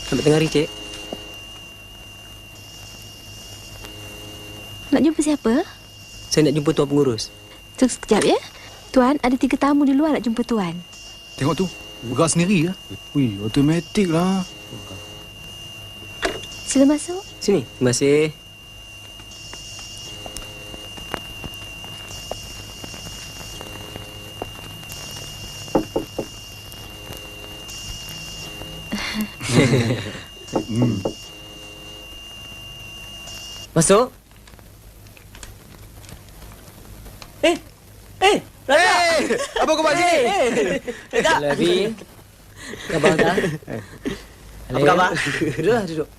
Selamat tengah hari, Cik. Nak jumpa siapa? Saya nak jumpa Tuan Pengurus. Tunggu sekejap ya. Tuan, ada 3 tamu di luar nak jumpa Tuan. Tengok tu. Bergerak sendiri lah. Ui, automatik lah. Sila masuk. Sini. Terima kasih. Masuk. Raja! Apa kau buat sini? Raja! Levi. Khabar tak? Apa khabar? Duduklah, duduk.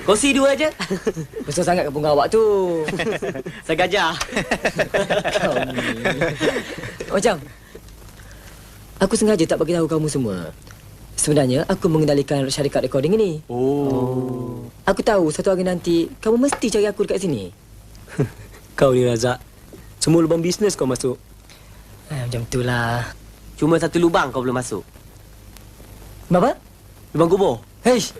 Kursi 2 aja. Besar sangat ke bunga awak tu. Saya gajah. Kau ni. Macam, aku sengaja tak bagi tahu kamu semua. Sebenarnya, aku mengendalikan syarikat recording ini. Oh. Aku tahu satu hari nanti, kamu mesti cari aku dekat sini. Kau ni Razak, semua lubang bisnes kau masuk. Macam itulah. Cuma satu lubang kau belum masuk. Apa? Lubang kubur. Heish.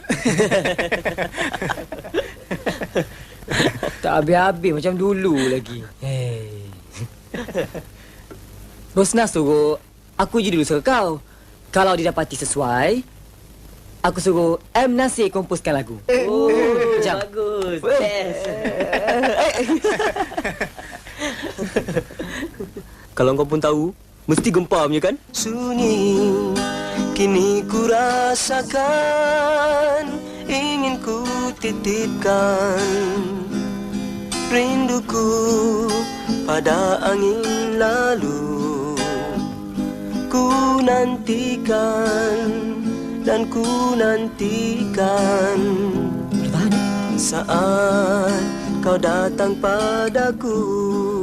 Tak habis-habis macam dulu lagi. Hey. Bos Nas suruh aku je dulu suruh kau. Kalau didapati sesuai, aku suruh M. Nasir komposkan lagu. Oh, Jam. bagus. Best. Kalau kau pun tahu, mesti gempar punya kan? Sunyi kini ku rasakan, ingin ku titipkan rinduku pada angin lalu. Ku nantikan dan ku nantikan saat kau datang padaku.